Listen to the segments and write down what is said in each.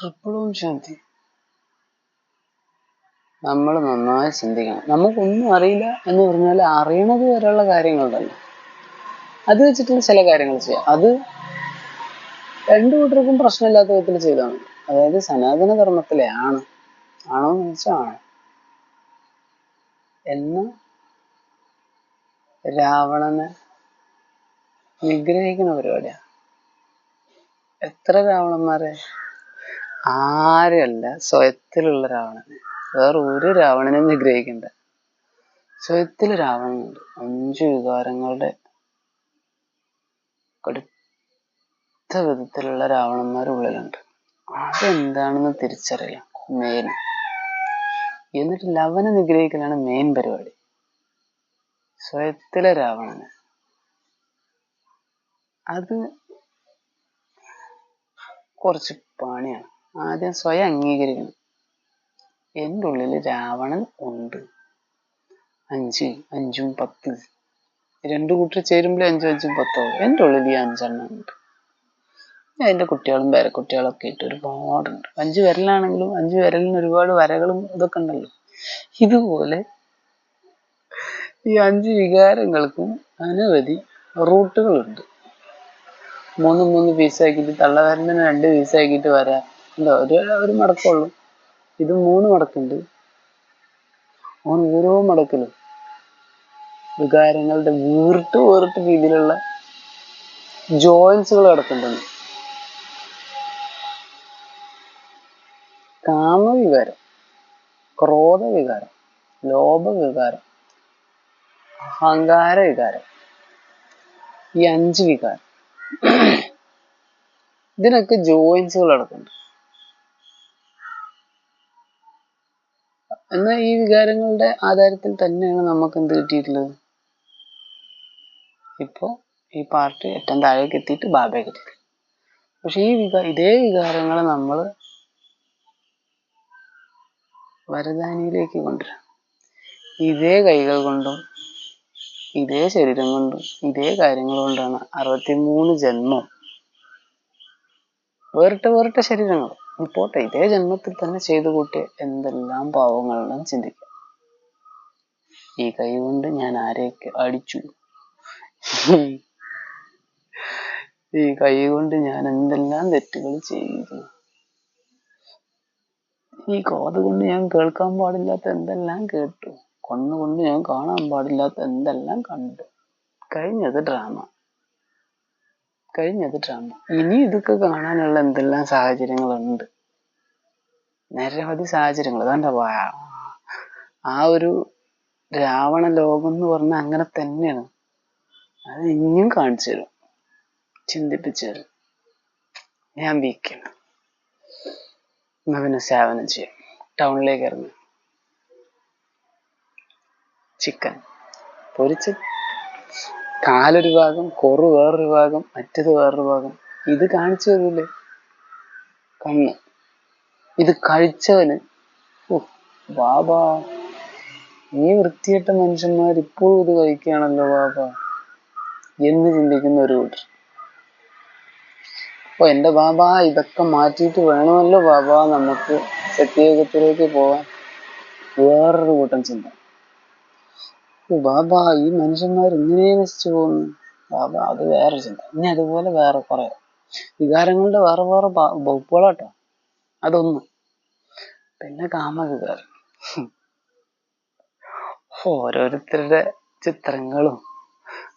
ട്രിപ്പിളും ശാന്തി. നമ്മൾ നന്നായി ചിന്തിക്കണം. നമുക്കൊന്നും അറിയില്ല എന്ന് പറഞ്ഞാൽ അറിയണത് വരെയുള്ള കാര്യങ്ങളുണ്ടല്ലോ, അത് വെച്ചിട്ടുള്ള ചില കാര്യങ്ങൾ ചെയ്യാം. അത് രണ്ടു കൂട്ടർക്കും പ്രശ്നമില്ലാത്ത വിധത്തിൽ ചെയ്താൽ മതി. അതായത് സനാതന ധർമ്മത്തിലെ ആണോ എന്ന് വെച്ചാൽ ആണ് എന്ന് രാവണനെ നിഗ്രഹിക്കുന്ന പരിപാടിയാണ്. എത്ര രാവണന്മാരെ? ആരെയല്ല, സ്വയത്തിലുള്ള രാവണനെ. വേറെ ഒരു രാവണനെയും നിഗ്രഹിക്കണ്ട. സ്വയത്തിൽ രാവണനുണ്ട്. 5 വികാരങ്ങളുടെ കടുത്ത വിധത്തിലുള്ള രാവണന്മാർ ഉള്ളിലുണ്ട്. അതെന്താണെന്ന് തിരിച്ചറിയാം മെയിൻ. എന്നിട്ട് ലവനെ നിഗ്രഹിക്കലാണ് മെയിൻ പരിപാടി. സ്വയത്തിലെ രാവണന് അത് കുറച്ച് പണിയാണ്. ആദ്യം സ്വയം അംഗീകരിക്കണം. എൻ്റെ ഉള്ളിൽ രാവണൻ ഉണ്ട്. 5, 5ഉം 10 രണ്ടു കൂട്ടർ ചേരുമ്പോൾ 5, 5ഉം 10 എൻ്റെ ഉള്ളിൽ ഈ 5 എണ്ണം ഉണ്ട്. അതിൻ്റെ കുട്ടികളും പേരക്കുട്ടികളൊക്കെ ഇട്ട് ഒരുപാടുണ്ട്. 5 വിരലാണെങ്കിലും 5 വിരലിന് ഒരുപാട് വരകളും ഇതൊക്കെ ഉണ്ടല്ലോ. ഇതുപോലെ ഈ 5 വികാരങ്ങൾക്കും അനവധി റൂട്ടുകളുണ്ട്. 3 പീസാക്കിയിട്ട്, തള്ളവിരലിന് 2 പീസാക്കിയിട്ട് വരാം. എന്താ ഒരു മടക്കമുള്ളൂ. ഇത് 3 മടക്കുണ്ട്. ഓരോ മടക്കിലും വികാരങ്ങളുടെ വേറിട്ട് രീതിയിലുള്ള ജോയിൻസുകൾ കിടക്കുന്നുണ്ട്. കാമവികാരം, ക്രോധവികാരം, ലോഭവികാരം, അഹങ്കാര വികാരം, ഈ 5 വികാരം, ഇതിനൊക്കെ ജോയിൻസുകൾ കിടക്കുന്നുണ്ട്. എന്നാൽ ഈ വികാരങ്ങളുടെ ആധാരത്തിൽ തന്നെയാണ് നമുക്ക് എന്ത് കിട്ടിയിട്ടുള്ളത്? ഇപ്പോ ഈ പാർട്ട് ഏറ്റവും താഴേക്ക് എത്തിയിട്ട് ബാബയ്ക്ക് എത്തി. പക്ഷെ ഇതേ വികാരങ്ങൾ നമ്മൾ വരദാനിയിലേക്ക് കൊണ്ടുവരാം. ഇതേ കൈകൾ കൊണ്ടും ഇതേ ശരീരം കൊണ്ടും ഇതേ കാര്യങ്ങൾ കൊണ്ടാണ് 63 ജന്മം വേറിട്ട ശരീരങ്ങൾ പോട്ടെ, ഇതേ ജന്മത്തിൽ തന്നെ ചെയ്തു കൂട്ടിയ എന്തെല്ലാം പാവങ്ങളാണെന്ന് ചിന്തിക്കുക. ഈ കൈ കൊണ്ട് ഞാൻ ആരെയൊക്കെ അടിച്ചു, ഈ കൈ കൊണ്ട് ഞാൻ എന്തെല്ലാം തെറ്റുകൾ ചെയ്തു, ഈ കാത് കൊണ്ട് ഞാൻ കേൾക്കാൻ പാടില്ലാത്ത എന്തെല്ലാം കേട്ടു, കണ്ണുകൊണ്ട് ഞാൻ കാണാൻ പാടില്ലാത്ത എന്തെല്ലാം കണ്ടു. കഴിഞ്ഞത് ഡ്രാമ. ഇനി ഇതൊക്കെ കാണാനുള്ള എന്തെല്ലാം സാഹചര്യങ്ങളുണ്ട്. നിരവധി സാഹചര്യങ്ങൾ. അതാണ്ട ആ ഒരു രാവണ ലോകം എന്ന് പറഞ്ഞാൽ അങ്ങനെ തന്നെയാണ്. അത് ഇനിയും കാണിച്ചു തരും, ചിന്തിപ്പിച്ചു തരും. ഞാൻ വീക്കാണ്. എന്നാ പിന്നെ സേവനം ചെയ്യാം. ടൗണിലേക്ക് ഇറങ്ങി ചിക്കൻ പൊരിച്ച്, കാലൊരു ഭാഗം, കൊറു വേറൊരു ഭാഗം, മറ്റത് വേറൊരു ഭാഗം. ഇത് കാണിച്ചു തരൂലേ കണ്ണ്? ഇത് കഴിച്ചവന് ബാബാ, ഈ വൃത്തികെട്ട മനുഷ്യന്മാർ ഇപ്പോഴും ഇത് കഴിക്കുകയാണല്ലോ ബാബാ എന്ന് ചിന്തിക്കുന്ന ഒരു കൂട്ടർ. അപ്പൊ എന്റെ ബാബാ, ഇതൊക്കെ മാറ്റിയിട്ട് വേണമല്ലോ ബാബാ നമുക്ക് സത്യയുഗത്തിലേക്ക് പോവാൻ. വേറൊരു കൂട്ടം ചിന്ത. ബാബാ, ഈ മനുഷ്യന്മാർ ഇങ്ങനെ നശിച്ചു പോകുന്നു ബാബാ, അത് വേറെ ചിന്ത. ഇനി അതുപോലെ വേറെ കുറെ വികാരങ്ങളുടെ വേറെ വകുപ്പുകളാട്ടോ. അതൊന്ന്. പിന്നെ കാമവികാരം. ഓരോരുത്തരുടെ ചിത്രങ്ങളും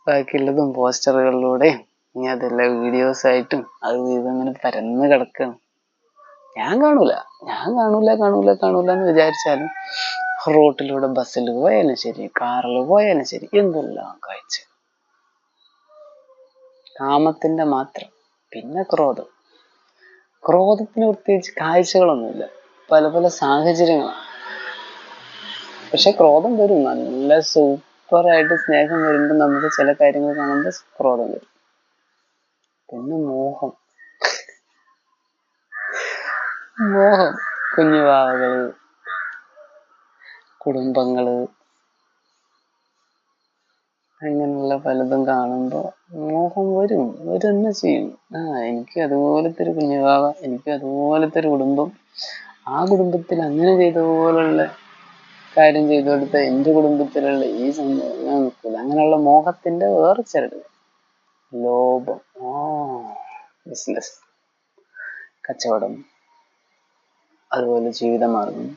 ബാക്കിയുള്ളതും പോസ്റ്ററുകളിലൂടെയും ഇനി അതെല്ലാം വീഡിയോസ് ആയിട്ടും അത് ഇതങ്ങനെ പരന്ന് കിടക്കണം. ഞാൻ കാണൂല എന്ന് വിചാരിച്ചാലും റോട്ടിലൂടെ ബസ്സിൽ പോയാലും ശരി, കാറിൽ പോയാലും ശരി, എന്തെല്ലാം കാഴ്ച. കാമത്തിന്റെ മാത്രം. പിന്നെ ക്രോധത്തിന് പ്രത്യേകിച്ച് കാഴ്ചകളൊന്നുമില്ല, പല സാഹചര്യങ്ങളാണ്. പക്ഷെ ക്രോധം വരും. നല്ല സൂപ്പറായിട്ട് സ്നേഹം വരുമ്പോൾ നമുക്ക് ചില കാര്യങ്ങൾ കാണുമ്പോൾ ക്രോധം വരും. പിന്നെ മോഹം, കുഞ്ഞുവാവകള്, കുടുംബങ്ങള്, അങ്ങനെയുള്ള പലതും കാണുമ്പോൾ മോഹം വരും തന്നെ ചെയ്യും. എനിക്ക് അതുപോലത്തെ ഒരു കുഞ്ഞുവാവ, എനിക്ക് അതുപോലത്തെ ഒരു കുടുംബം, ആ കുടുംബത്തിൽ അങ്ങനെ ചെയ്ത പോലുള്ള കാര്യം ചെയ്തു കൊടുത്ത എൻ്റെ കുടുംബത്തിലുള്ള ഈ സംഭവം ഞാൻ നിൽക്കില്ല. അങ്ങനെയുള്ള മോഹത്തിന്റെ വേറെ ചരട്. ലോഭം, ബിസിനസ്, കച്ചവടം, അതുപോലെ ജീവിതമാർഗം,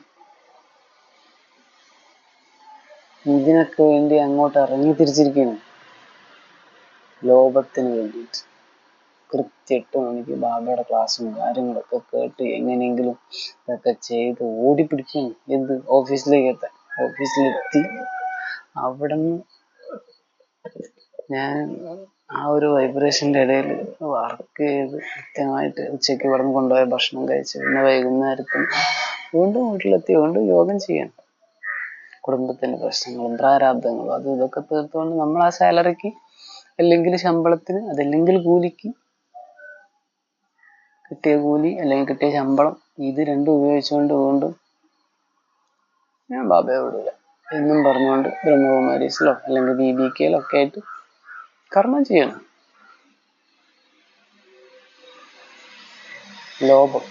ഇതിനൊക്കെ വേണ്ടി അങ്ങോട്ട് ഇറങ്ങി തിരിച്ചിരിക്കുന്നു. ലോഭത്തിന് വേണ്ടിയിട്ട് കൃത്യം 8 മണിക്ക് ബാബയുടെ ക്ലാസ്സും കാര്യങ്ങളൊക്കെ കേട്ട് എങ്ങനെയെങ്കിലും ഇതൊക്കെ ചെയ്ത് ഓടിപ്പിടിക്കും. എന്ത് ഓഫീസിലേക്ക് എത്താൻ. ഓഫീസിലെത്തി അവിടെ നിന്ന് ഞാൻ ആ ഒരു വൈബ്രേഷന്റെ ഇടയിൽ വർക്ക് ചെയ്ത് കൃത്യമായിട്ട് ഉച്ചയ്ക്ക് ഇവിടെ നിന്ന് കൊണ്ടുപോയ ഭക്ഷണം കഴിച്ച് പിന്നെ വൈകുന്നേരത്തും വീണ്ടും വീട്ടിലെത്തി വീണ്ടും യോഗം ചെയ്യണം. കുടുംബത്തിന്റെ പ്രശ്നങ്ങളും പ്രാരാബ്ദങ്ങളും അതും ഇതൊക്കെ തീർത്തുകൊണ്ട് നമ്മൾ ആ സാലറിക്ക് അല്ലെങ്കിൽ ശമ്പളത്തിന്, അതല്ലെങ്കിൽ കൂലിക്ക്, കിട്ടിയ കൂലി അല്ലെങ്കിൽ കിട്ടിയ ശമ്പളം, ഇത് രണ്ടും ഉപയോഗിച്ചുകൊണ്ട് വീണ്ടും ഞാൻ ബാബയെ വിടില്ല എന്നും പറഞ്ഞുകൊണ്ട് ബ്രഹ്മകുമാരീസിലോ അല്ലെങ്കിൽ BBKയിലോ ഒക്കെ ആയിട്ട് കർമ്മം ചെയ്യണം. ലോഭം,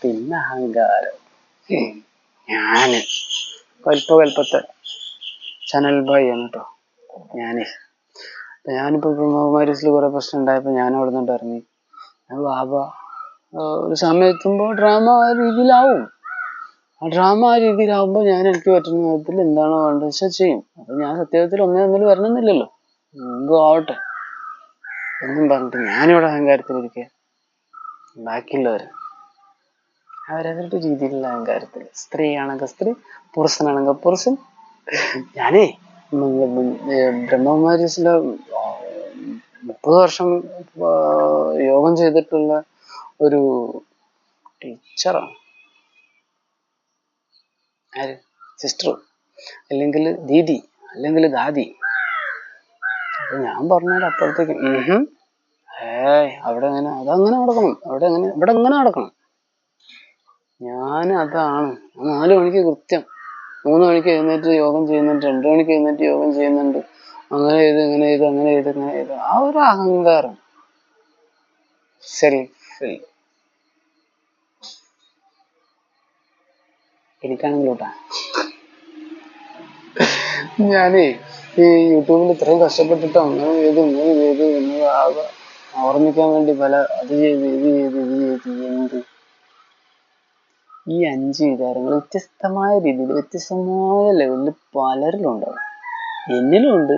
പിന്നെ അഹങ്കാരം. ഞാന് കൽപ്പത്തെ ചനൽ ഭായി ആണ് കേട്ടോ. ഞാനിപ്പോ ബ്രഹ്മകുമാരീസിൽ കുറെ പ്രശ്നം ഉണ്ടായപ്പോ ഞാൻ അവിടെ നിന്നിട്ട് ഇറങ്ങി. ബാബ ഒരു സമയത്തുമ്പോ ഡ്രാമ ആ രീതിയിലാവും. ആ ഡ്രാമ ആ രീതിയിലാവുമ്പോൾ ഞാൻ എനിക്ക് പറ്റുന്ന വിധത്തിൽ എന്താണോ വേണ്ടത് വെച്ചാൽ ചെയ്യും. അപ്പൊ ഞാൻ സത്യത്തിൽ ഒന്നിൽ വരണമെന്നില്ലല്ലോ, എന്തും ആവട്ടെ എന്നും പറഞ്ഞിട്ട് ഞാനിവിടെ അഹങ്കാരത്തിലിരിക്കുക. ബാക്കിയുള്ളവര് അവരവരുടെ രീതിയിലുള്ള അഹങ്കാരത്തിൽ, സ്ത്രീയാണെങ്കിൽ സ്ത്രീ, പുരുഷനാണെങ്കിൽ പുരുഷൻ. ഞാനേ ബ്രഹ്മകുമാരീസിലെ 30 വർഷം യോഗം ചെയ്തിട്ടുള്ള ഒരു ടീച്ചറാണ്. ആര്? സിസ്റ്റർ, അല്ലെങ്കിൽ ദീദി, അല്ലെങ്കിൽ ദാദി. അപ്പൊ ഞാൻ പറഞ്ഞാൽ അപ്പുറത്തേക്ക് അവിടെ അങ്ങനെ അതങ്ങനെ നടക്കണം, ഇവിടെ എങ്ങനെ നടക്കണം. ഞാൻ അതാണ്. 4 മണിക്ക് കൃത്യം, 3 മണിക്ക് എഴുന്നേറ്റ് യോഗം ചെയ്യുന്നുണ്ട്, 2 മണിക്ക് എഴുന്നേറ്റ് യോഗം ചെയ്യുന്നുണ്ട്. അങ്ങനെ ചെയ്ത് ഇങ്ങനെ ചെയ്ത് അങ്ങനെ ചെയ്ത് ഇങ്ങനെ ചെയ്ത് ആ ഒരു അഹങ്കാരം, സെൽഫിൽ. എനിക്കാണെങ്കിലോട്ടാ ഞാനേ ഈ യൂട്യൂബിൽ ഇത്രയും കഷ്ടപ്പെട്ടിട്ടോ അങ്ങനെ ചെയ്ത് ഇങ്ങനെ ചെയ്ത് എന്ന് ആകെ ഓർമ്മിക്കാൻ വേണ്ടി പല അത് ചെയ്ത് ഇത് ചെയ്ത് എന്ത് ഈ 5 വികാരങ്ങൾ വ്യത്യസ്തമായ രീതിയിൽ വ്യത്യസ്തമായ ലെവലിൽ പലരിലും ഉണ്ടാവും. എന്നിലും ഉണ്ട്,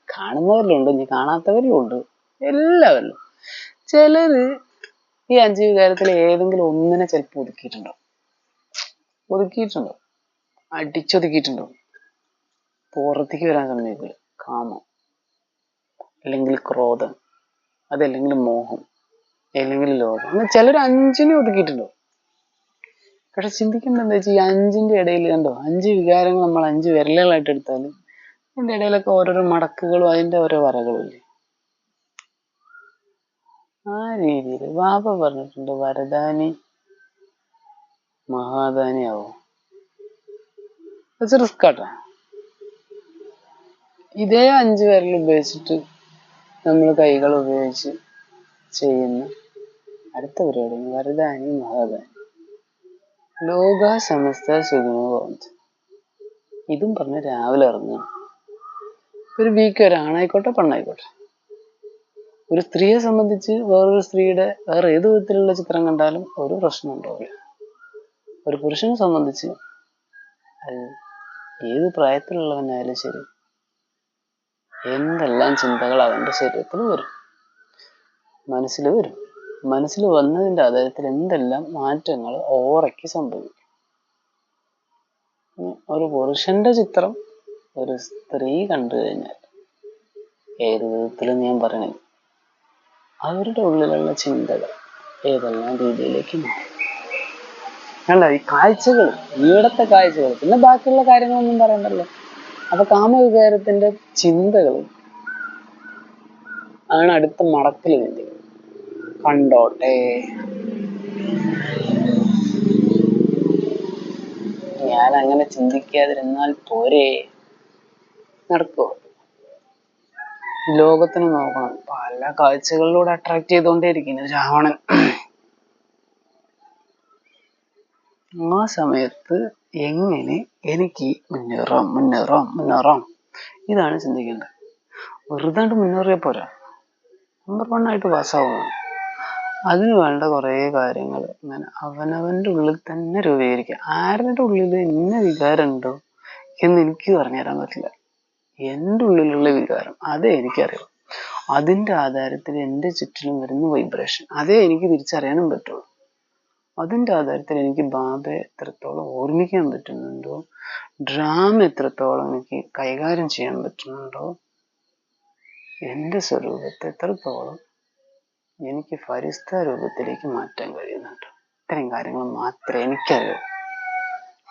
കാണുന്നവരിലും ഉണ്ട്, ഇനി കാണാത്തവരിലും ഉണ്ട്, എല്ലാവരിലും. ചിലര് ഈ 5 വികാരത്തിൽ ഏതെങ്കിലും ഒന്നിനെ ചിലപ്പോൾ ഒതുക്കിയിട്ടുണ്ടോ, അടിച്ചൊതുക്കിയിട്ടുണ്ടോ, പുറത്തേക്ക് വരാൻ സമ്മതിക്കില്ല. കാമം, അല്ലെങ്കിൽ ക്രോധം, അതല്ലെങ്കിൽ മോഹം, അല്ലെങ്കിൽ ലോകം. അങ്ങനെ ചിലർ 5നെ ഒതുക്കിയിട്ടുണ്ടോ. പക്ഷെ ചിന്തിക്കേണ്ട എന്താ വെച്ചാൽ ഈ 5ന്റെ ഇടയിൽ കണ്ടോ, 5 വികാരങ്ങൾ നമ്മൾ 5 വിരലുകളായിട്ട് എടുത്താൽ അതിന്റെ ഇടയിലൊക്കെ ഓരോരോ മടക്കുകളും അതിന്റെ ഓരോ വരകളും ഇല്ലേ. ആ രീതിയിൽ ബാബ പറഞ്ഞിട്ടുണ്ട്, വരദാനി മഹാദാനി ആവോ. അത് റിസ്ക് ആട്ടാ. ഇതേ 5 വിരൽ ഉപയോഗിച്ചിട്ട് നമ്മൾ കൈകൾ ഉപയോഗിച്ച് ചെയ്യുന്ന അടുത്ത പരിപാടി വരദാനി മഹാദാനി. ലോക സമസ്ത സുഖിനോ ഭവന്തു. ഇതും പറഞ്ഞ് രാവിലെ ഇറങ്ങുകയാണ്. ഒരു വീക്ക് ഒരാണായിക്കോട്ടെ പെണ്ണായിക്കോട്ടെ. ഒരു സ്ത്രീയെ സംബന്ധിച്ച് വേറൊരു സ്ത്രീയുടെ വേറെ ഏത് വിധത്തിലുള്ള ചിത്രം കണ്ടാലും ഒരു പ്രശ്നം ഉണ്ടാവില്ല. ഒരു പുരുഷനെ സംബന്ധിച്ച് അത് ഏത് പ്രായത്തിലുള്ളവനായാലും ശരി, എന്തെല്ലാം ചിന്തകൾ അവന്റെ ശരീരത്തിൽ വരും, മനസ്സിൽ വരും. മനസ്സിൽ വന്നതിന്റെ ആധാരത്തിൽ എന്തെല്ലാം മാറ്റങ്ങൾ ഓറയ്ക്ക് സംഭവിക്കും. ഒരു പുരുഷന്റെ ചിത്രം ഒരു സ്ത്രീ കണ്ടു കഴിഞ്ഞാൽ ഏത് വിധത്തിലും ഞാൻ പറയണേ, അവരുടെ ഉള്ളിലുള്ള ചിന്തകൾ ഏതെല്ലാം രീതിയിലേക്ക് മാറും. അല്ല ഈ കാഴ്ചകൾ, ഈയിടത്തെ കാഴ്ചകൾ, പിന്നെ ബാക്കിയുള്ള കാര്യങ്ങളൊന്നും പറയണ്ടല്ലോ. അപ്പൊ കാമവികാരത്തിന്റെ ചിന്തകൾ ആണ് അടുത്ത മടക്കിൽ ചിന്തിക്കുന്നത്. കണ്ടോട്ടെ, ഞാൻ അങ്ങനെ ചിന്തിക്കാതിരുന്നാൽ പോരെ. നടക്കുമോ? ലോകത്തിന് നോക്കണം, പല കാഴ്ചകളിലൂടെ അട്രാക്ട് ചെയ്തുകൊണ്ടേയിരിക്കുന്നു രാവണൻ. ആ സമയത്ത് എങ്ങനെ എനിക്ക് മുന്നേറാം ഇതാണ് ചിന്തിക്കേണ്ടത്. വെറുതെ മുന്നേറിയാൽ പോരാ, നമ്പർ 1 ആയിട്ട് പാസ്സാവുന്നു. അതിന് വേണ്ട കുറേ കാര്യങ്ങൾ ഇങ്ങനെ അവനവൻ്റെ ഉള്ളിൽ തന്നെ രൂപീകരിക്കുക. ആരുടെ ഉള്ളിൽ ഇന്ന വികാരം ഉണ്ടോ എന്ന് എനിക്ക് പറഞ്ഞുതരാൻ പറ്റില്ല. എൻ്റെ ഉള്ളിലുള്ള വികാരം അതേ എനിക്കറിയാം. അതിൻ്റെ ആധാരത്തിൽ എൻ്റെ ചുറ്റിലും വരുന്ന വൈബ്രേഷൻ അതേ എനിക്ക് തിരിച്ചറിയാനും പറ്റുള്ളൂ. അതിൻ്റെ ആധാരത്തിൽ എനിക്ക് ബാബയെ എത്രത്തോളം ഓർമ്മിക്കാൻ പറ്റുന്നുണ്ടോ, ഡ്രാമ എത്രത്തോളം എനിക്ക് കൈകാര്യം ചെയ്യാൻ പറ്റുന്നുണ്ടോ, എൻ്റെ സ്വരൂപത്തെ എത്രത്തോളം എനിക്ക് ഫരിസ്ത രൂപത്തിലേക്ക് മാറ്റാൻ കഴിയുന്നുണ്ട്. ഇത്രയും കാര്യങ്ങൾ മാത്രമേ എനിക്കറിയൂ.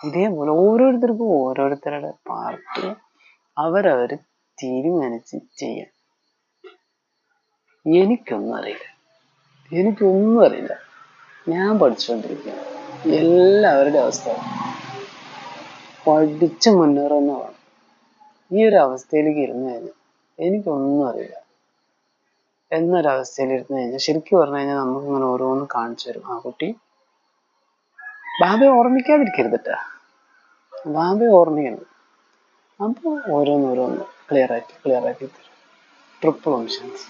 ഇതേപോലെ ഓരോരുത്തർക്കും ഓരോരുത്തരുടെ പാർട്ട് അവരവർ തീരുമാനിച്ച് ചെയ്യാം. എനിക്കൊന്നും അറിയില്ല. ഞാൻ പഠിച്ചുകൊണ്ടിരിക്കുകയാണ്. എല്ലാവരുടെ അവസ്ഥ പഠിച്ച് മുന്നേറുന്ന വേണം. ഈ ഒരു അവസ്ഥയിലേക്ക് ഇരുന്ന് കഴിഞ്ഞാൽ എനിക്കൊന്നും അറിയില്ല എന്നൊരവസ്ഥയിൽ ഇരുന്ന് കഴിഞ്ഞാൽ ശരിക്കും പറഞ്ഞു കഴിഞ്ഞാൽ നമുക്കിങ്ങനെ ഓരോന്ന് കാണിച്ചു തരും. ആ കുട്ടി ബാബയെ ഓർമ്മിക്കാതിരിക്കരുതട്ടാ, ബാബയെ ഓർമ്മിക്കണം. അപ്പോൾ ഓരോന്നോരോന്ന് ക്ലിയർ ആക്കി തരും. ട്രിപ്പിൾ ഓംശാന്തി.